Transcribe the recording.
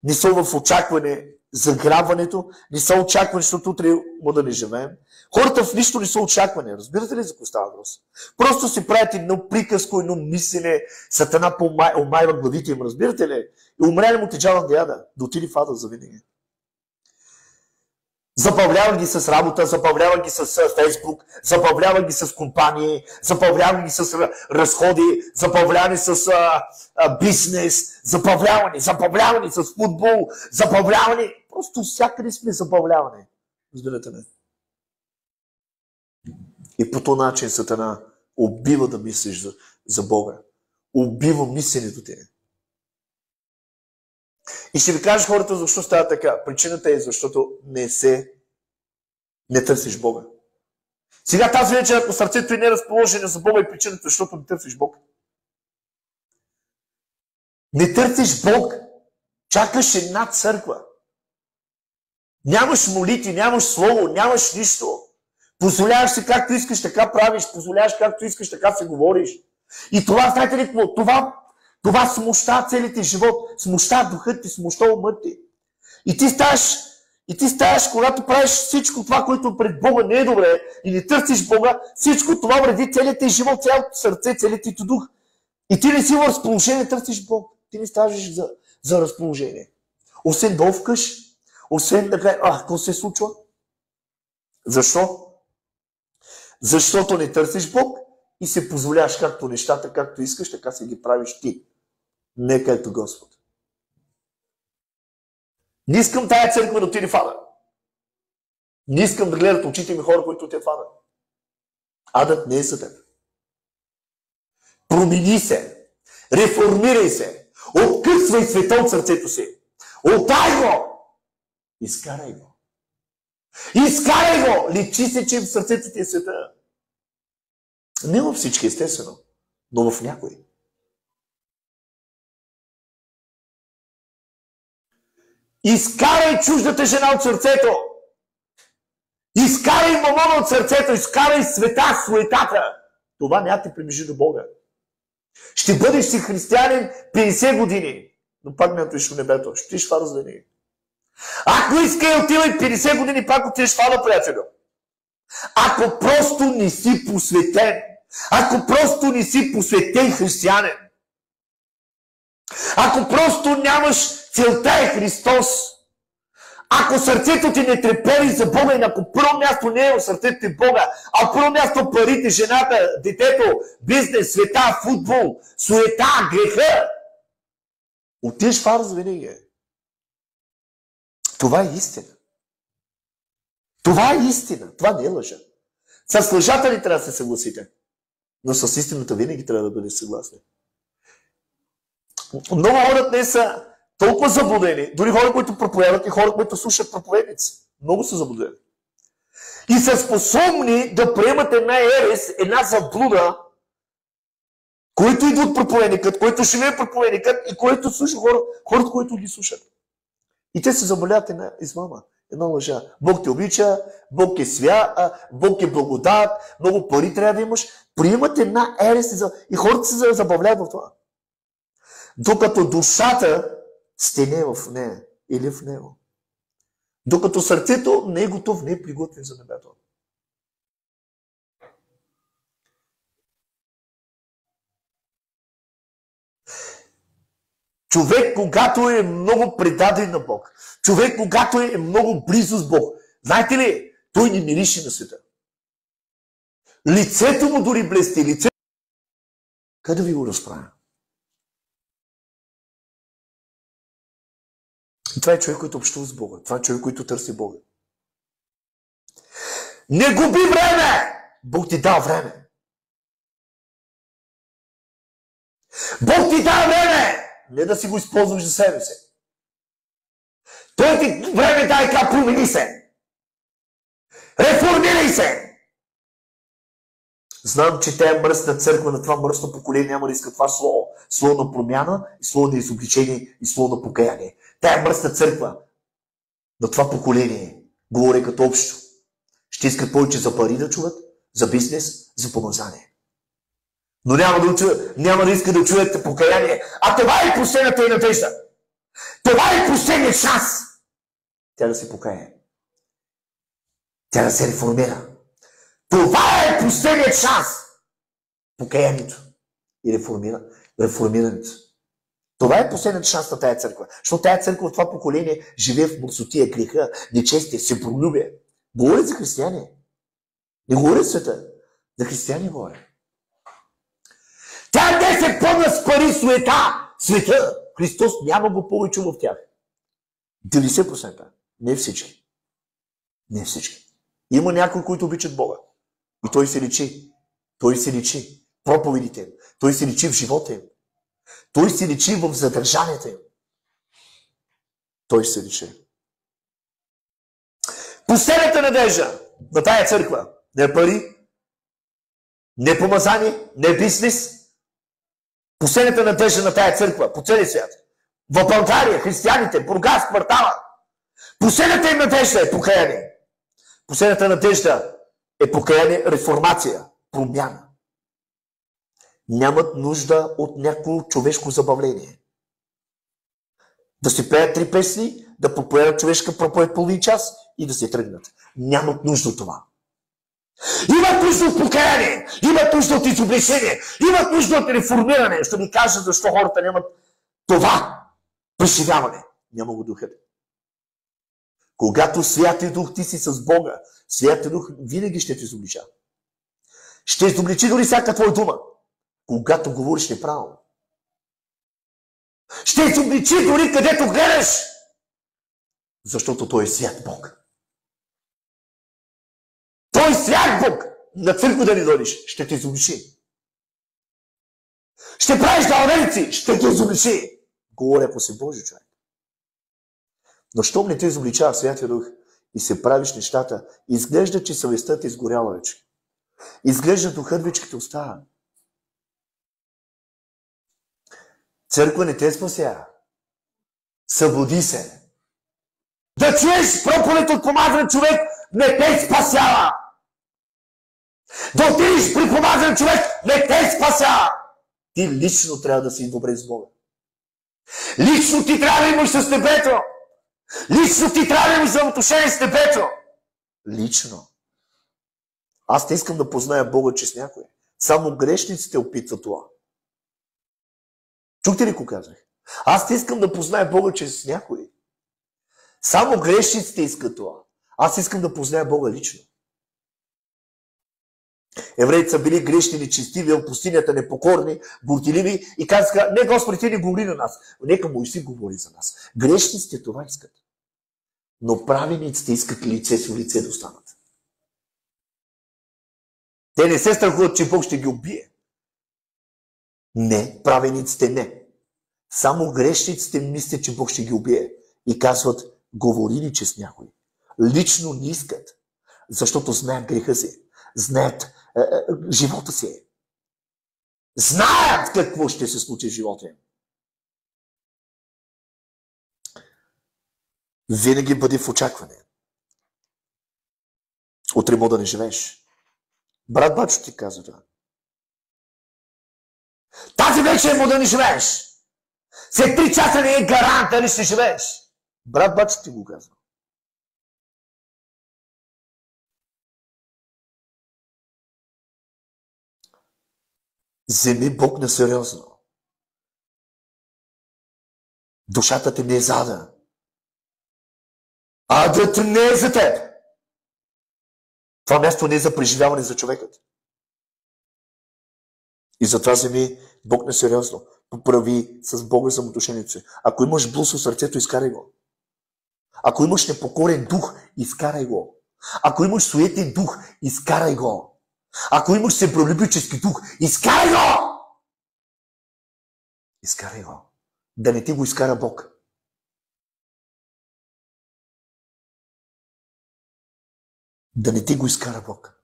не са в очакване за грабването, не са очакване, защото утре му да не живеем. Хората в нищо не са очакване. Разбирате ли за какво става въпрос? Просто си правят едно приказко, едно мислене, Сатана омайва главите им. Разбирате ли? И умряли му тежава да яда, да отиде в ада за винаги. Забавлява ги с работа, забавлява ги с Фейсбук, забавлява ги с компании, забавлява ги с разходи, забавляване с бизнес, забавляване с футбол, забавляване. Просто всякъде сме забавляване. Разбирате ли? И по този начин Сатана убива да мислиш за Бога. Убива мисленето ти. И ще ви кажа хората защо става така. Причината е защото не търсиш Бога. Сега тази вечер, ако сърцето не е разположено за Бога, и причината, защото не търсиш Бог. Не търсиш Бог. Чакаш една църква. Нямаш молитви, нямаш слово, нямаш нищо. Позволяваш се както искаш, така правиш. Позволяваш както искаш, така се говориш. И това, знаете ли какво? Това смуща целите живот. Смуща духът ти, смуща умът ти. И ти ставаш, когато правиш всичко това, което пред Бога не е добре и не търсиш Бога, всичко това вреди целият ти живот, цялото сърце, целият ти дух. И ти не си в разположение, търсиш Бог. Ти не ставаш за разположение. Освен да овкаш, освен да кажеш, какво се случва? Защо? Защото не търсиш Бог и се позволяваш както нещата, както искаш, така се ги правиш ти. Не както Господ. Не искам тая църква да отиде в ада. Не искам да гледат очите ми хора, които отидат в ада. Адът не е за теб. Промени се. Реформирай се. Откъсвай света от сърцето си. Отдай го. Изкарай го. Изкарай го! Личи се, че в сърцето ти е света. Не във всички, естествено, но в някои. Изкарай чуждата жена от сърцето. Изкарай мамона от сърцето. Изкарай света, суетата. Това няма те приближи до Бога. Ще бъдеш си християнин 50 години, но пак не отиш в небето. Ще отиш в ада за винаги. Ако искай, отивай 50 години, пак отиш в ада, приятелю. Ако просто не си посветен, ако просто не си посветен християнин, ако просто нямаш целта е Христос, ако сърцето ти не трепери за Бога и ако първо място не е в сърцето ти Бога, а първо място парите, жената, детето, бизнес, света, футбол, суета, греха, отиш в ада за винаги. Това е истина. Това е истина. Това не е лъжа. С лъжата ли трябва да се съгласите? Но с истината винаги трябва да бъдеш съгласни. Много хора днес са толкова заблудени, дори хора, които проповядват и хора, които слушат проповедници. Много са заблудени. И са способни да приемат една ерес, една заблуда, които идват проповедникът, който живее проповедникът и който слуша хората, които ги слушат. И те се заболяват една измама, една лъжа. Бог те обича, Бог е Бог е благодат, много пари трябва да имаш. Приемат една ерес и хората се забавляват в това. Докато душата стене в нея или в него. Докато сърцето не е готов, не е приготвен за небето. Човек, когато е много предаден на Бог, човек, когато е много близо с Бог, знаете ли, той не мирише на света. Лицето му дори блести, къде ви го разправя? И това е човек, който общува с Бога. Това е човек, който търси Бога. Не губи време! Бог ти дава време. Бог ти дава време! Не да си го използваш за себе си. Той ти време дай така, промени се. Реформирай се. Знам, че тя е мръсна църква на това мръсно поколение няма да иска това слово. Слово на промяна, слово на изобличение и слово на покаяние. Тая мръсна църква на това поколение, говоря като общо, ще искат повече за пари да чуват, за бизнес, за помазание. Но няма да иска да чуят покаяние. А това е последната и надежда. Това е последният шанс тя да се покае. Тя да се реформира. Това е последният шанс. Покаянието и реформирането. Това е последният шанс на тая църква. Защото тая църква в това поколение живее в мърсотия, греха, нечестие, себролюбие. Говори за християни. Не говори за света. За християни говори. Тя не се пълна с пари, света. Христос няма го повече в тях. 90%. Не всички. Не всички. Има някои, които обичат Бога. И той се личи. Той се личи. Проповедите им. Той се личи в живота им. Той се личи в задържанията им. Той се личи. Последната надежда на тая църква не е пари, не помазание, не бизнес. Последната надежда на тая църква по целия свят. В България, християните, Бургас, квартала. Последната им надежда е покаяние. Последната надежда е покаяние, реформация, промяна. Нямат нужда от някакво човешко забавление. Да си пеят 3 песни, да попеят човешка проповед половин час и да се тръгнат. Нямат нужда от това. Имат нужда от покаяние, имат нужда от изобличение, имат нужда от реформиране. Ще ми кажа защо хората нямат това преживяване. Няма го духът. Когато Святия Дух ти си с Бога, Святия Дух винаги ще те изоблича. Ще изобличи дори всяка твоя дума, когато говориш неправилно. Ще изобличи дори където гледаш, защото Той е свят Бог. Той е свят Бог. На църква да не дойдеш, ще те изобличи. Ще правиш далаверици, ще те изобличи. Говоря, ако си Божи човек. Но щом не те изобличава Святия Дух и се правиш нещата, изглежда, че съвестта ти е изгоряла вече. Изглежда духът вече като остава. Църква не те спася. Събуди се. Да чуеш проповед от помазан човек не те спасява. Да отидеш при помазан човек не те спасява. Ти лично трябва да си добре с Бога. Лично ти трябва да имаш с небето. Лично ти трябва да имаш взаимоотношение с небето. Лично. Аз не искам да позная Бога чрез някой. Само грешниците опитват това. Чухте ли, ко казах? Аз не искам да позная Бога чрез някой. Само грешниците искат това. Аз искам да позная Бога лично. Евреите са били грешни, нечестиви, в пустинята непокорни, горделиви и казаха, не, Господи, ти не говори на нас. Нека Моисей говори за нас. Грешниците това искат. Но праведниците искат лице си в лице да останат. Те не се страхуват, че Бог ще ги убие. Не, праведниците не. Само грешниците мислят, че Бог ще ги убие. И казват, говори ли че с някой. Лично не искат. Защото знаят греха си. Знаят живота си. Знаят какво ще се случи в живота им. Винаги бъди в очакване. Утре мога да не живееш. Брат Бачо ти казва това. Тази вечер мога да не живееш. След 3 часа не е гарант дали ще живееш. Брат Бачо ти го казва. Вземи Бог на сериозно. Душата ти не е зада. Адът не е за теб. Това място не е за преживяване за човекът. И затова вземи Бог на сериозно. Поправи с Бога взаимоотношението си. Ако имаш блуз в сърцето, изкарай го. Ако имаш непокорен дух, изкарай го. Ако имаш суетен дух, изкарай го. Ако имаш себролюбически дух, изкарай го! Изкарай го. Да не ти го изкара Бог. Да не ти го изкара Бог.